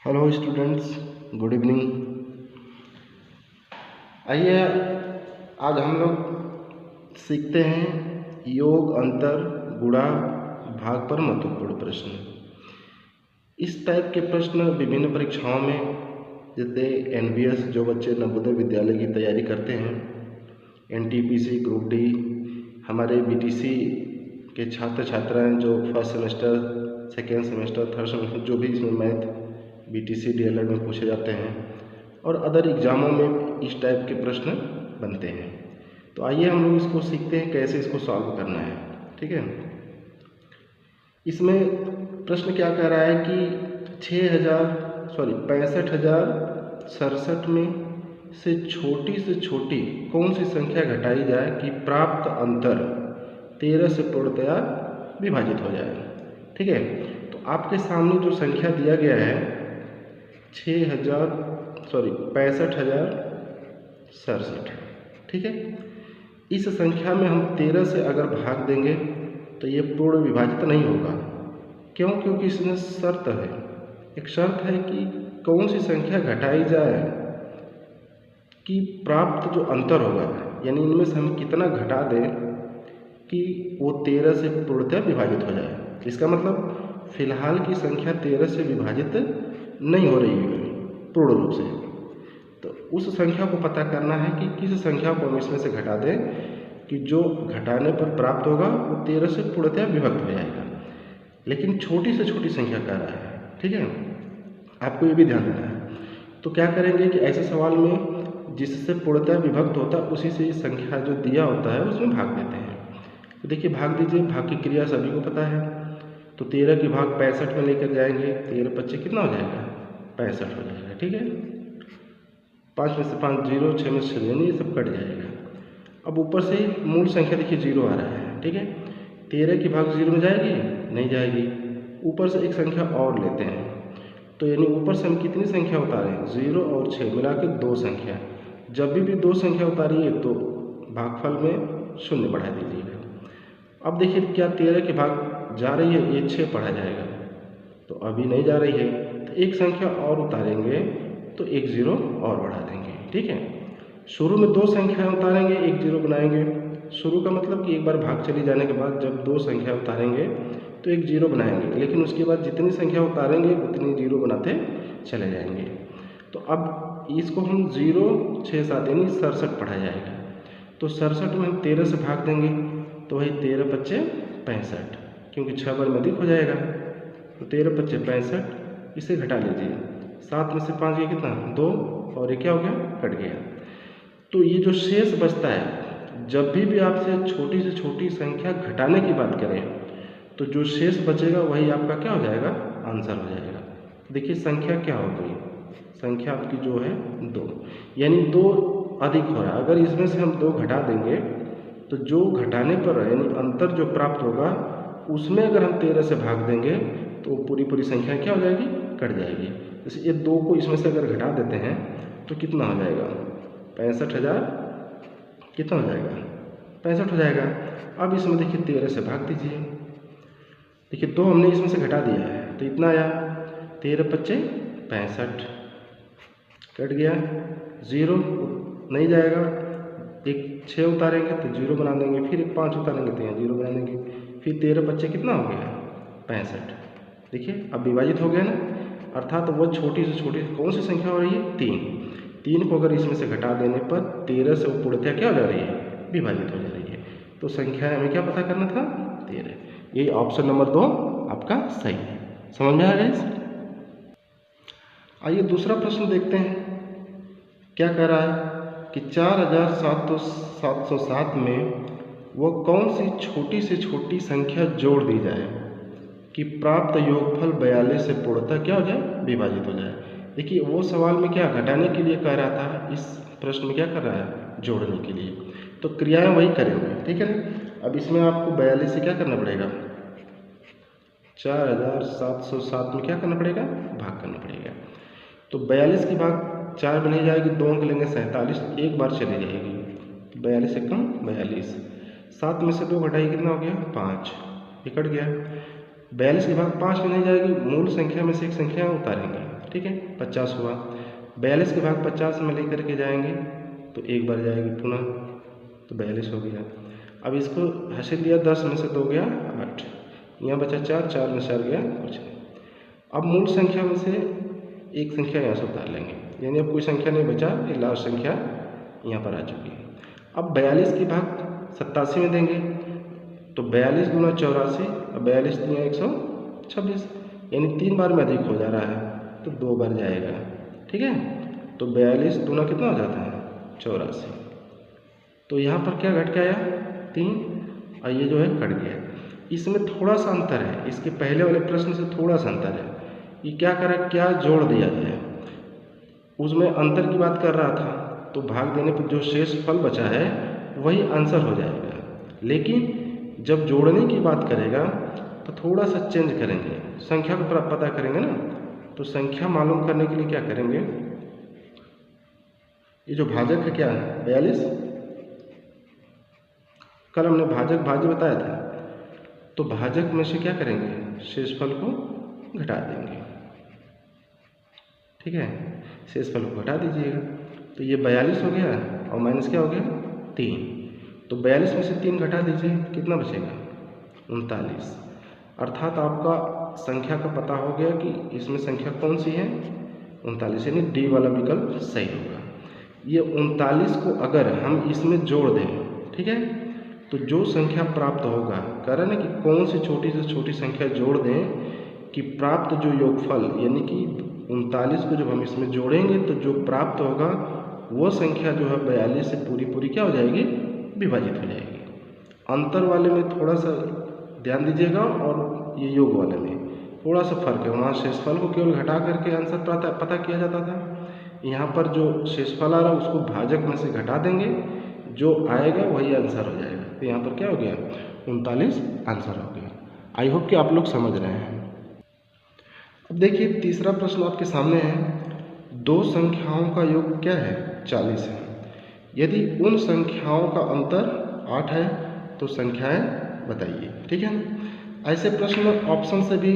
Hello students, good evening. आइए आज हम लोग सीखते हैं योग अंतर गुणा भाग पर महत्वपूर्ण प्रश्न। इस टाइप के प्रश्न विभिन्न परीक्षाओं में, जैसे एनबीएस जो बच्चे नवोदय विद्यालय की तैयारी करते हैं, एनटीपीसी, ग्रुप डी, हमारे बीटीसी के छात्र छात्राएं जो first semester, second semester, third semester, जो भी इसमें मैथ बीटीसी डीएलएड में पूछे जाते हैं और अदर एग्ज़ामों में इस टाइप के प्रश्न बनते हैं। तो आइए हम लोग इसको सीखते हैं कैसे इसको सॉल्व करना है। ठीक है, इसमें प्रश्न क्या कह रहा है कि 65,067 में से छोटी कौन सी संख्या घटाई जाए कि प्राप्त अंतर 13 से पूर्णतया विभाजित हो जाए। ठीक है, तो आपके सामने जो संख्या दिया गया है 65,067। ठीक है, इस संख्या में हम 13 से अगर भाग देंगे तो ये पूर्ण विभाजित नहीं होगा। क्यों? क्योंकि इसमें शर्त है, एक शर्त है कि कौन सी संख्या घटाई जाए कि प्राप्त जो अंतर होगा, यानी इनमें से हम कितना घटा दें कि वो 13 से पूर्णतः विभाजित हो जाए। इसका मतलब फिलहाल की संख्या 13 से विभाजित नहीं हो रही है पूर्ण रूप से, तो उस संख्या को पता करना है कि किस संख्या को हम इसमें से घटा दें कि जो घटाने पर प्राप्त होगा वो 13 से पूर्णतः विभक्त हो जाएगा। लेकिन छोटी से छोटी संख्या कह रहा है। ठीक है, आपको ये भी ध्यान देना है। तो क्या करेंगे कि ऐसे सवाल में जिससे पूर्णतः विभक्त होता है उसी से संख्या जो दिया होता है उसमें भाग देते हैं। तो देखिए, भाग दीजिए, भाग की क्रिया सभी को पता है। तो 13 के भाग 65 में लेकर जाएंगे, 13 25 कितना हो जाएगा? 65 हो जाएगा। ठीक है, 5 में से 5 0, 6 में से 6, यानी ये सब कट जाएगा। अब ऊपर से मूल संख्या देखिए 0 आ रहा है। ठीक है, 13 की भाग 0 में जाएगी? नहीं जाएगी। ऊपर से एक संख्या और लेते हैं, तो यानी ऊपर से हम कितनी संख्या उतारें? 0 और 6 मिला के 2 संख्या। जब भी 2 संख्या उतारिए तो भागफल में 0 बढ़ा दीजिएगा। अब देखिए, क्या 13 की भाग जा रही है? ये 6 पढ़ा जाएगा, तो अभी नहीं जा रही है, तो एक संख्या और उतारेंगे तो एक 0 और बढ़ा देंगे। ठीक है, शुरू में 2 संख्या उतारेंगे, एक 0 बनाएंगे। शुरू का मतलब कि एक बार भाग चली जाने के बाद जब 2 संख्या उतारेंगे तो एक 0 बनाएंगे, लेकिन उसके बाद जितनी संख्या उतारेंगे उतनी 0 बनाते चले जाएंगे। तो अब इसको हम 0 6 7 यानी 67 पढ़ा जाएगा। तो 67 में हम 13 से भाग देंगे तो वही 13 25 65, क्योंकि 6 बार में अधिक हो जाएगा। तो 13 25 65, इसे घटा लीजिए। 7 में से 5 ये कितना? 2, और ये क्या हो गया? कट गया। तो ये जो शेष बचता है, जब भी आपसे छोटी से छोटी संख्या घटाने की बात करें तो जो शेष बचेगा वही आपका क्या हो जाएगा? आंसर हो जाएगा। देखिए, संख्या क्या हो गई? संख्या आपकी जो है 2, यानी 2 अधिक हो रहा है। अगर इसमें से हम 2 घटा देंगे तो जो घटाने पर यानी अंतर जो प्राप्त होगा उसमें अगर हम 13 से भाग देंगे तो पूरी संख्या क्या हो जाएगी? कट जाएगी। जैसे ये 2 को इसमें से अगर घटा देते हैं तो कितना हो जाएगा? 65,000 कितना हो जाएगा? 65 हो जाएगा। अब इसमें देखिए 13 से भाग दीजिए। देखिए 2 हमने इसमें से घटा दिया है तो इतना आया 13 25 65, कट गया। 0 नहीं जाएगा, एक 6 उतारेंगे तो 0 बना देंगे, फिर एक 5 उतारेंगे तो यहाँ 0 बना देंगे, फिर 13 25 कितना हो गया? 65। देखिए, अब विभाजित हो गया ना, अर्थात वो छोटी से छोटी कौन सी संख्या हो रही है? 3 को अगर इसमें से घटा देने पर 13 से वो पूर्णतः क्या हो जा रही है? विभाजित हो जा रही है। तो संख्या हमें क्या पता करना था? 13। यही ऑप्शन नंबर 2 आपका सही है। समझ में आ गया इस? आइए दूसरा प्रश्न देखते हैं, क्या कह रहा है कि 4,707 में वो कौन सी छोटी से छोटी संख्या जोड़ दी जाए कि प्राप्त योगफल 42 से पूर्णतः क्या हो जाए? विभाजित हो जाए। देखिए, वो सवाल में क्या घटाने के लिए कह रहा था, इस प्रश्न में क्या कर रहा है? जोड़ने के लिए। तो क्रियाएं वही करेंगे। ठीक है, अब इसमें आपको 42 से क्या करना पड़ेगा? 4,707 में क्या करना पड़ेगा? भाग करना पड़ेगा। तो 42 की भाग 4 में नहीं जाएगी, 2 अंक लेंगे 47, एक बार चली जाएगी। 42 से कम 42, 7 में से 2 घटाइए, कितना हो गया? 5, ये कट गया। 42 की भाग 5 में नहीं जाएगी, मूल संख्या में से एक संख्या उतारेंगे ठीक है, 50 हुआ। 42 के भाग 50 में लेकर के जाएंगे तो एक बार जाएगी पुनः, तो 42 हो गया। अब इसको हासिल दिया 10 में से 2 गया 8, यहाँ बचा 4, 4 में 4 गया कुछ नहीं। अब मूल संख्या में से एक संख्या यहाँ से उतार लेंगे, यानी अब कोई संख्या नहीं बचा, ये लास्ट संख्या यहाँ पर आ चुकी है। अब 42 की भाग 87 में देंगे तो 42 गुना 84 और 42 दिया 126, यानी 3 बार में अधिक हो जा रहा है तो 2 बार जाएगा, ठीक है। तो 42 दूना कितना हो जाता है 84, तो यहाँ पर क्या घट के आया 3 और ये जो है कट गया। इसमें थोड़ा सा अंतर है, इसके पहले वाले प्रश्न से थोड़ा सा अंतर है। ये क्या करा, क्या जोड़ दिया गया, उसमें अंतर की बात कर रहा था तो भाग देने पर जो शेष फल बचा है वही आंसर हो जाएगा, लेकिन जब जोड़ने की बात करेगा तो थोड़ा सा चेंज करेंगे, संख्या को पता करेंगे ना। तो संख्या मालूम करने के लिए क्या करेंगे, ये जो भाजक है क्या है 42, कल हमने भाजक भाज्य बताया था, तो भाजक में से क्या करेंगे शेषफल को घटा देंगे, ठीक है, शेषफल को घटा दीजिएगा। तो ये 42 हो गया और माइनस क्या हो गया 3, तो 42 में से 3 घटा दीजिए, कितना बचेगा 39। अर्थात आपका संख्या का पता हो गया कि इसमें संख्या कौन सी है 39, यानी डी वाला विकल्प सही होगा। ये 39 को अगर हम इसमें जोड़ दें, ठीक है, तो जो संख्या प्राप्त होगा, कह रहे ना कि कौन सी छोटी से छोटी संख्या जोड़ दें कि प्राप्त जो योगफल, यानी कि 39 को जब हम इसमें जोड़ेंगे तो जो प्राप्त होगा वो संख्या जो है 42 से पूरी पूरी क्या हो जाएगी, विभाजित हो जाएगी। अंतर वाले में थोड़ा सा ध्यान दीजिएगा और ये योग वाले में थोड़ा सा फर्क है। वहाँ शेषफल को केवल घटा करके आंसर पता किया जाता था, यहाँ पर जो शेषफल आ रहा है उसको भाजक में से घटा देंगे, जो आएगा वही आंसर हो जाएगा। तो यहाँ पर क्या हो गया 39 आंसर हो गया। आई होप कि आप लोग समझ रहे हैं। अब देखिए तीसरा प्रश्न आपके सामने है, दो संख्याओं का योग क्या है 40 है। यदि उन संख्याओं का अंतर 8 है तो संख्याएं बताइए, ठीक है ना। ऐसे प्रश्न ऑप्शन से भी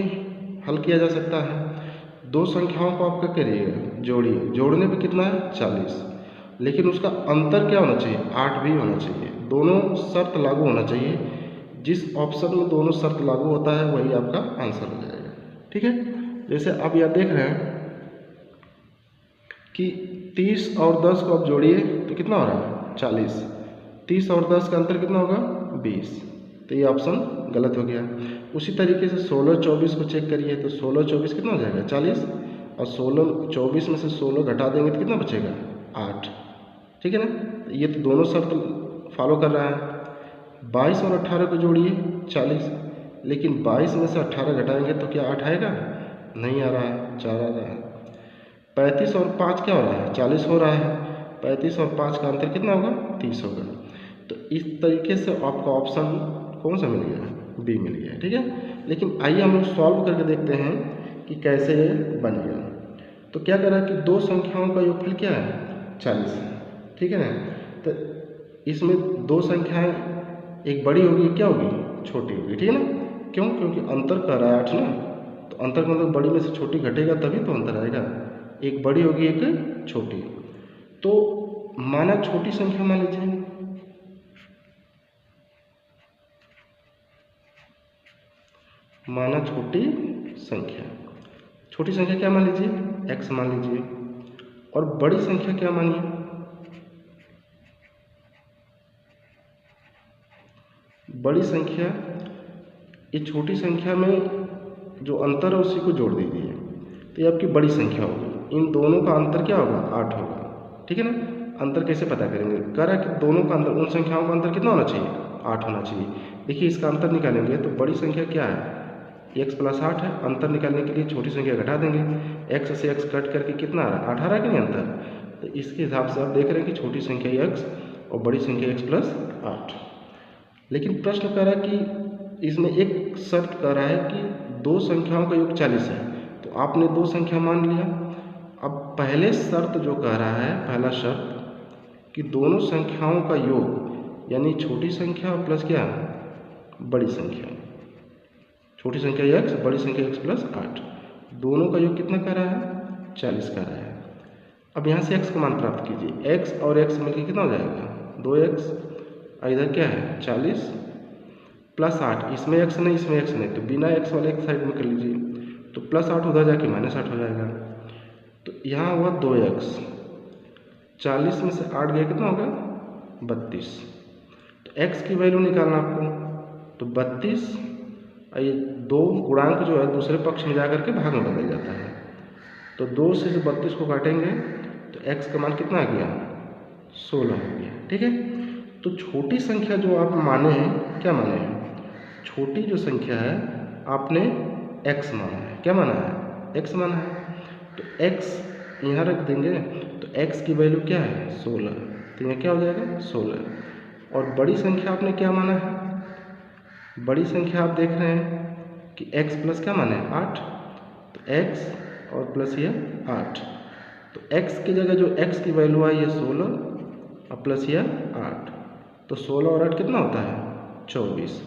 हल किया जा सकता है। दो संख्याओं को आप क्या करिएगा जोड़िए, जोड़ने पे कितना है 40, लेकिन उसका अंतर क्या होना चाहिए 8 भी होना चाहिए। दोनों शर्त लागू होना चाहिए, जिस ऑप्शन में दोनों शर्त लागू होता है वही आपका आंसर हो जाएगा, ठीक है। जैसे आप यहाँ देख रहे हैं कि 30 और 10 को आप जोड़िए तो कितना हो रहा है 40, 30 और 10 का अंतर कितना होगा 20, तो ये ऑप्शन गलत हो गया। उसी तरीके से 16 24 को चेक करिए तो 16 24 कितना हो जाएगा 40, और 16 24 में से 16 घटा देंगे तो कितना बचेगा 8, ठीक है ना। ये तो दोनों शर्त फॉलो कर रहा है। 22 और 18 को जोड़िए 40, लेकिन 22 में से 18 घटाएंगे तो क्या 8 आएगा, नहीं आ रहा है, 4 आ रहा है। 35 और 5 क्या हो रहा है 40 हो रहा है, 35 और 5 का अंतर कितना होगा 30 होगा। तो इस तरीके से आपका ऑप्शन कौन सा मिल गया बी मिल गया, ठीक है। लेकिन आइए हम लोग सॉल्व करके देखते हैं कि कैसे ये बनेगा। तो क्या करा कि दो संख्याओं का योगफल क्या है 40 है, ठीक है ना। तो इसमें दो संख्याएं, एक बड़ी होगी क्या होगी छोटी होगी, ठीक है ना। क्यों, क्योंकि अंतर कर रहा है 8 ना, तो अंतर का मतलब बड़ी में से छोटी घटेगा तभी तो अंतर आएगा। एक बड़ी होगी एक छोटी, तो माना छोटी संख्या मान लीजिए, माना छोटी संख्या क्या मान लीजिए x मान लीजिए, और बड़ी संख्या क्या मानिए बड़ी संख्या, ये छोटी संख्या में जो अंतर है उसी को जोड़ दीजिए तो ये आपकी बड़ी संख्या होगी। इन दोनों का अंतर क्या होगा 8 होगा, ठीक है ना। अंतर कैसे पता करेंगे, कह रहा है कि दोनों का अंतर, उन संख्याओं का अंतर कितना होना चाहिए 8 होना चाहिए। देखिए इसका अंतर निकालेंगे तो बड़ी संख्या क्या है x + 8 है, अंतर निकालने के लिए छोटी संख्या घटा देंगे, x से x कट करके कितना आ रहा है 8 आ रहा है कि नहीं अंतर। तो इसके हिसाब से आप देख रहे हैं कि छोटी संख्या x और बड़ी संख्या x + 8। लेकिन प्रश्न कह रहा है कि इसमें एक शर्त कह रहा है कि दो संख्याओं का योग 40 है, तो आपने दो संख्या मान लिया। अब पहले शर्त जो कह रहा है, पहला शर्त कि दोनों संख्याओं का योग, यानी छोटी संख्या प्लस क्या बड़ी संख्या, छोटी संख्या x बड़ी संख्या x + 8, दोनों का योग कितना कर रहा है 40 का रहा है। अब यहाँ से x का मान प्राप्त कीजिए। x और x मिलकर कितना हो जाएगा 2x, और इधर क्या है 40 प्लस 8, इसमें x नहीं इसमें x नहीं, तो बिना x वाले एक साइड में कर लीजिए, तो प्लस 8 उधर जाके -8 हो जाएगा। तो यहाँ हुआ 2x, 40 में से 8 गया कितना होगा 32। तो x की वैल्यू निकालना आपको, तो 32 और ये 2 गुणांक जो है दूसरे पक्ष में जाकर के भाग में बदल जाता है। तो 2 से 32 को काटेंगे तो x का मान कितना आ गया 16 हो गया। ठीक है, तो छोटी संख्या जो आप माने हैं, क्या माने हैं, छोटी जो संख्या है आपने x माना है। क्या माना है x माना है, तो x यहाँ रख देंगे, तो x की वैल्यू क्या है 16, तो यहाँ क्या हो जाएगा 16। और बड़ी संख्या आपने क्या माना है, बड़ी संख्या आप देख रहे हैं कि x प्लस क्या माने 8, तो x और प्लस ये 8, तो x की जगह जो x की वैल्यू आई है 16 और प्लस ये 8, तो 16 और 8 कितना होता है 24।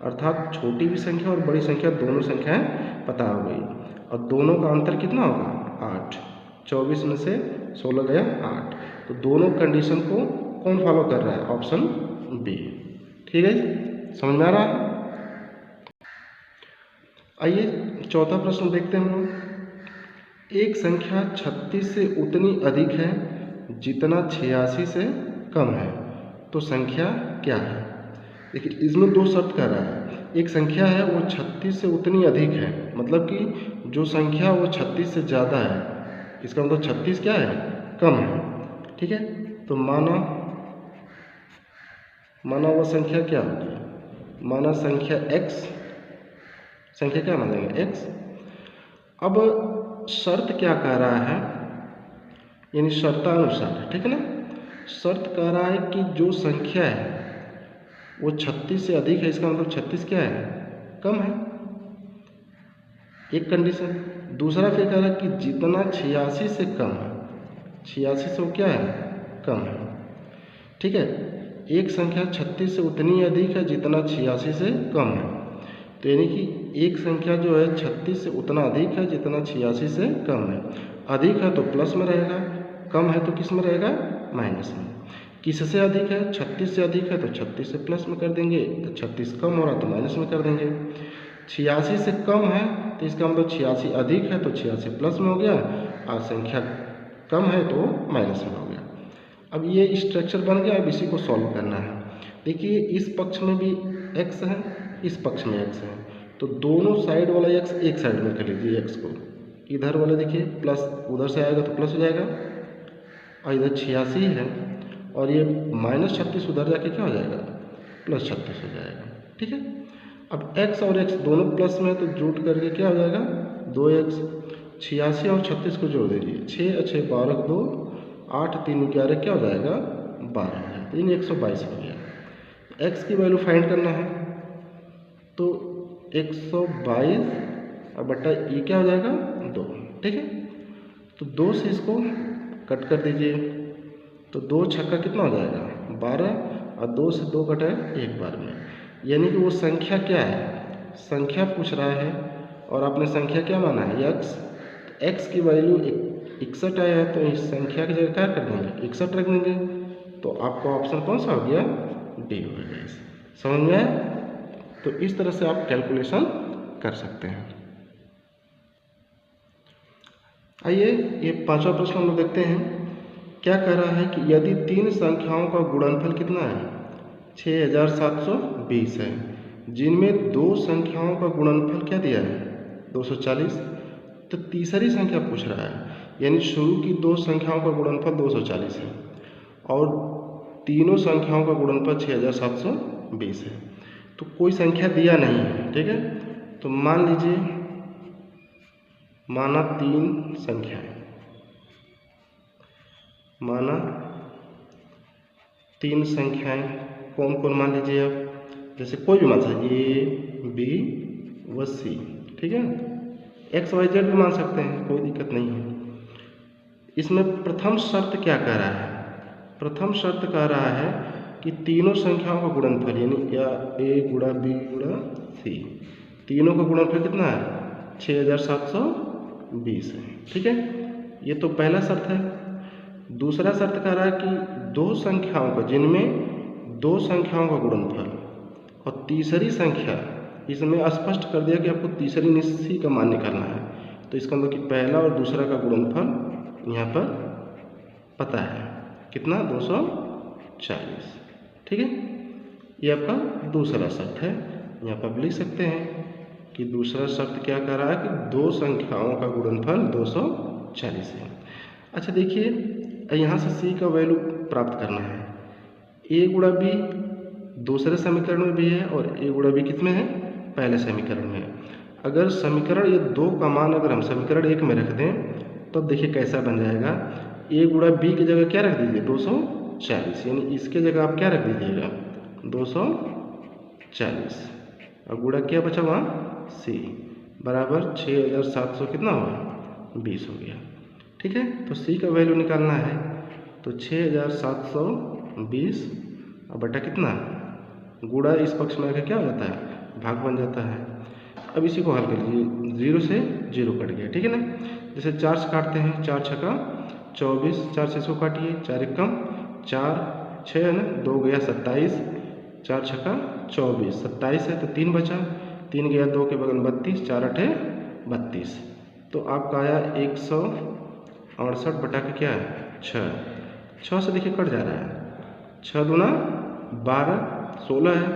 अर्थात छोटी भी संख्या और बड़ी संख्या दोनों संख्याएं पता हो गई, और दोनों का अंतर कितना होगा 8। 24 में से 16 गया 8, तो दोनों कंडीशन को कौन फॉलो कर रहा है, ऑप्शन बी। ठीक है, समझ में आ रहा है। आइए चौथा प्रश्न देखते हैं हम लोग। एक संख्या 36 से उतनी अधिक है जितना 86 से कम है, तो संख्या क्या है। देखिए इसमें 2 शर्त कर रहा है। एक संख्या है वो 36 से उतनी अधिक है, मतलब कि जो संख्या वो 36 से ज़्यादा है, इसका मतलब 36 क्या है कम है। ठीक है, तो माना वह संख्या क्या होगी, माना संख्या x, संख्या क्या मानेंगे x। अब शर्त क्या कह रहा है, यानी शर्तानुसार, ठीक है ना, शर्त कह रहा है कि जो संख्या है वो 36 से अधिक है, इसका मतलब 36 क्या है कम है, एक कंडीशन। दूसरा फिर कह रहा है कि जितना 86 से कम है, 86 से वो क्या है कम है। ठीक है, एक संख्या 36 से उतनी अधिक है जितना 86 से कम है, तो यानी कि एक संख्या जो है 36 से उतना अधिक है जितना 86 से कम है। अधिक है तो प्लस में रहेगा, कम है तो किस में रहेगा माइनस में। किससे अधिक है, 36 से अधिक है तो 36 से प्लस में कर देंगे, 36 कम हो रहा तो माइनस में कर देंगे। 86 से कम है तो इसका मतलब 86 अधिक है तो 86 प्लस में हो गया, और संख्या कम है तो माइनस में हो गया। अब ये स्ट्रक्चर बन गया, अब इसी को सॉल्व करना है। देखिए इस पक्ष में भी x है, इस पक्ष में x है, तो दोनों साइड वाला x एक साइड में कर लीजिए। x को इधर वाला देखिए प्लस, उधर से आएगा तो प्लस हो जाएगा, और इधर 86 है और ये -36 उधर जाके क्या हो जाएगा +36 हो जाएगा। ठीक है, अब x और x दोनों प्लस में, तो जोड़ करके क्या हो जाएगा 2x। 86 और 36 को जोड़ दीजिए, 6 और 6 12 2, 8 3 11 क्या हो जाएगा 12 हो जाएगा, यानी 122 हो गया। x की वैल्यू फाइंड करना है, तो 122 और बटा ये क्या हो जाएगा 2। ठीक है, तो 2 से इसको कट कर दीजिए, तो 2 छक्का कितना हो जाएगा 12, और 2 से 2 कटा है एक बार में, यानी कि वो संख्या क्या है, संख्या पूछ रहा है और आपने संख्या क्या माना है x। तो x की वैल्यू 61 आया है, तो इस संख्या की जगह क्या कर देंगे 61 रख देंगे, तो आपका ऑप्शन कौन सा हो गया डी हो गया। समझ में आया, तो इस तरह से आप कैलकुलेशन कर सकते हैं। आइए ये 5वां प्रश्न हम लोग देखते हैं। क्या कह रहा है कि यदि 3 संख्याओं का गुणनफल कितना है 6720 है, जिनमें 2 संख्याओं का गुणनफल क्या दिया है 240, तो तीसरी संख्या पूछ रहा है, यानी शुरू की 2 संख्याओं का गुणनफल 240 है और तीनों संख्याओं का गुणनफल 6720 है, तो कोई संख्या दिया नहीं है। ठीक है, तो मान लीजिए, माना 3 संख्याएं, माना 3 संख्याएं कौन कौन मान लीजिए आप, जैसे कोई भी मान सकते A B व C। ठीक है, X Y Z भी मान सकते हैं, कोई दिक्कत नहीं है। इसमें प्रथम शर्त क्या कह रहा है, प्रथम शर्त कह रहा है कि तीनों संख्याओं का गुणनफल, यानी या A गुणा B गुणा C, तीनों का गुणनफल कितना है 6720 है। ठीक है, ये तो पहला शर्त है। दूसरा शर्त कह रहा है कि दो संख्याओं का, जिनमें दो संख्याओं का गुणनफल, और तीसरी संख्या, इसमें स्पष्ट कर दिया कि आपको तीसरी निश्चित का मान निकालना है। तो इसका मतलब कि पहला और दूसरा का गुणनफल यहाँ पर पता है कितना, 240। ठीक है, ये आपका दूसरा शर्त है। यहाँ पर आप लिख सकते हैं कि दूसरा शर्त क्या कर रहा है कि दो संख्याओं का गुणनफल 240 है। अच्छा देखिए, यहाँ से सी का वैल्यू प्राप्त करना है। ए गुणा बी दूसरे समीकरण में भी है और ए गुणा बी कितने हैं, पहले समीकरण में है। अगर समीकरण ये दो का मान अगर हम समीकरण एक में रख दें तो देखिए कैसा बन जाएगा। ए गुणा बी की जगह क्या रख दीजिए, 240, यानी इसके जगह आप क्या रख दीजिएगा, 240, और गुणा क्या बचा वहाँ, सी, बराबर 6700 कितना हुआ, 20 हो गया। ठीक है, तो सी का वैल्यू निकालना है तो 6720 और बटा कितना, गुणा इस पक्ष में आके क्या हो जाता है, भाग बन जाता है। अब इसी को हल कर लीजिए, 0 से 0 कट गया। ठीक है ना, जैसे 4 से काटते हैं, 4 छक्का 24, 4 से इसको काटिए, 4 एकम 4, 6 है ना, 2 गया 27, 4 छक्का 24, 27 है तो 3 बचा, 3 गया 2 के बगल 32, 4 8 32, तो आपका आया 168 बटा के क्या है, 6 से देखिए कट जा रहा है, 6 दूना 12, 16 है,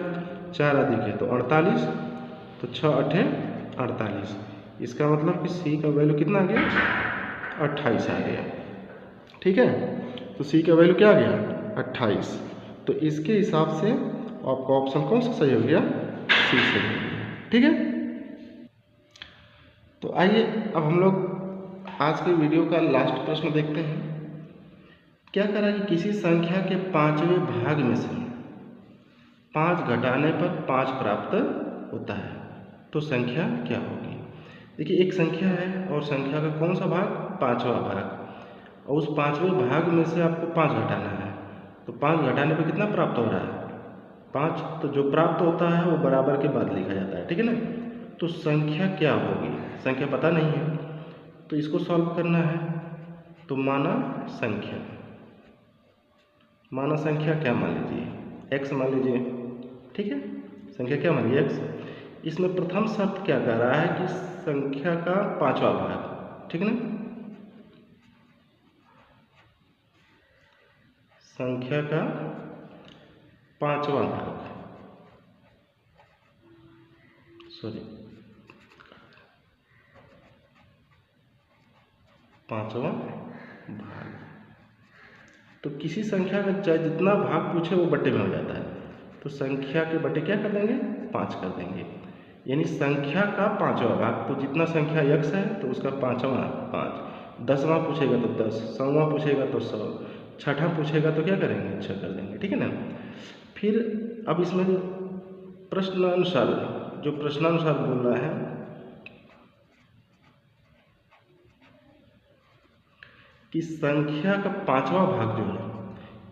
4 अधिक है तो 48, तो 6 8 48। इसका मतलब कि सी का वैल्यू कितना आ गया, 28 आ गया। ठीक है, तो सी का वैल्यू क्या आ गया, 28। तो इसके हिसाब से आपका ऑप्शन कौन सा सही हो गया, सी सही हो गया। ठीक है, तो आइए अब हम लोग आज के वीडियो का लास्ट प्रश्न देखते हैं। क्या करा कि किसी संख्या के 5वें भाग में से 5 घटाने पर 5 प्राप्त होता है, तो संख्या क्या होगी। देखिए, एक संख्या है और संख्या का कौन सा भाग, 5वां भाग, और उस 5वें भाग में से आपको 5 घटाना है, तो 5 घटाने पर कितना प्राप्त हो रहा है, 5। तो जो प्राप्त होता है वो बराबर के बाद लिखा जाता है। ठीक है ना, तो संख्या क्या होगी, संख्या पता नहीं है तो इसको सॉल्व करना है। तो माना संख्या क्या मान लीजिए, x मान लीजिए। ठीक है, संख्या क्या मान लीजिए, x। इसमें प्रथम शर्त क्या कह रहा है कि संख्या का 5वां भाग। ठीक है ना, संख्या का 5वां भाग, सॉरी 5वां भाग। तो किसी संख्या का चाहे जितना भाग पूछे वो बट्टे में हो जाता है, तो संख्या के बट्टे क्या कर देंगे, 5 कर देंगे। यानी संख्या का 5वां भाग, तो जितना संख्या x है तो उसका 5वां 5, 10वां पूछेगा तो 10, 100वां पूछेगा तो 100, छठा पूछेगा तो क्या करेंगे, 6 कर देंगे। ठीक है ना, फिर अब इसमें प्रश्नानुसार, जो प्रश्नानुसार बोल रहा है कि संख्या का 5वां भाग जो है,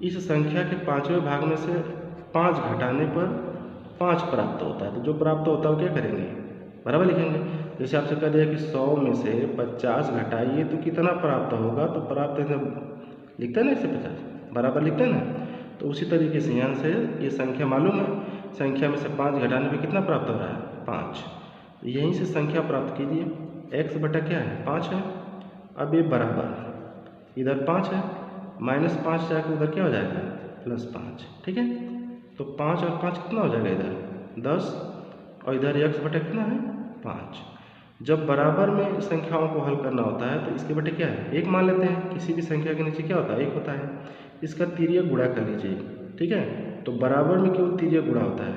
इस संख्या के 5वें भाग में से 5 घटाने पर 5 प्राप्त होता है, तो जो प्राप्त होता है वो क्या करेंगे, बराबर लिखेंगे। जैसे आपसे कह दिया कि 100 में से 50 घटाइए तो कितना प्राप्त होगा, तो प्राप्त लिखते हैं ना, इसे 50 बराबर लिखते हैं ना। तो उसी तरीके से यहाँ से ये संख्या मालूम है, संख्या में से 5 घटाने पर कितना प्राप्त हो रहा है, 5। यहीं से संख्या प्राप्त कीजिए, x बटा क्या है, 5 है। अब ये बराबर इधर 5 है, -5 जाकर उधर क्या हो जाएगा, +5। ठीक है, तो 5 और 5 कितना हो जाएगा, इधर 10, और इधर x बटा कितना है, 5। जब बराबर में संख्याओं को हल करना होता है तो इसके बटे क्या है, 1 मान लेते हैं। किसी भी संख्या के नीचे क्या होता है, 1 होता है। इसका तिर्यक गुणा कर लीजिए। ठीक है, तो बराबर में केवल तिर्यक गुणा होता है,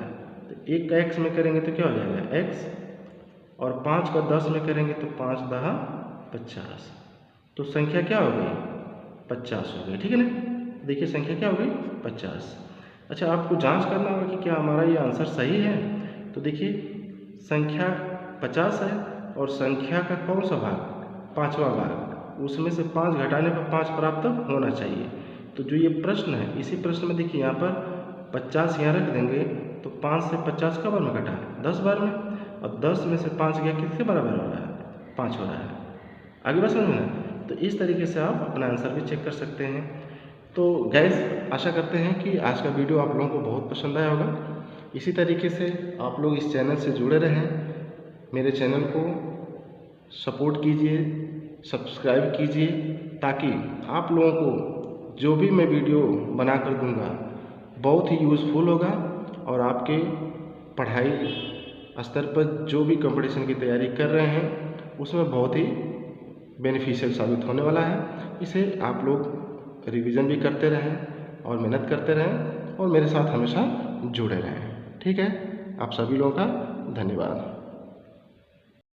तो 1 का x में करेंगे तो क्या हो जाएगा, x, और 5 का 10 में करेंगे तो 5 10 50, तो संख्या क्या हो गई, 50 हो गई। ठीक है ना, देखिए संख्या क्या हो गई, 50। अच्छा, आपको जांच करना होगा कि क्या हमारा ये आंसर सही है। तो देखिए, संख्या 50 है और संख्या का कौन सा भाग, 5वां भाग, उसमें से 5 घटाने पर 5 प्राप्त होना चाहिए। तो जो ये प्रश्न है, इसी प्रश्न में देखिए यहाँ पर 50 यहाँ रख देंगे तो 5 से 50 कब बार में घटा है, 10 बार में, और 10 में से 5 गया किसके बराबर हो रहा है, 5 हो रहा है। आगे बात समझ में। तो इस तरीके से आप अपना आंसर भी चेक कर सकते हैं। तो गाइस, आशा करते हैं कि आज का वीडियो आप लोगों को बहुत पसंद आया होगा। इसी तरीके से आप लोग इस चैनल से जुड़े रहें, मेरे चैनल को सपोर्ट कीजिए, सब्सक्राइब कीजिए, ताकि आप लोगों को जो भी मैं वीडियो बना कर दूँगा बहुत ही यूज़फुल होगा और आपके पढ़ाई स्तर पर जो भी कंपटीशन की तैयारी कर रहे हैं उसमें बहुत ही बेनिफिशियल साबित होने वाला है। इसे आप लोग रिवीजन भी करते रहें और मेहनत करते रहें और मेरे साथ हमेशा जुड़े रहें। ठीक है, आप सभी लोगों का धन्यवाद।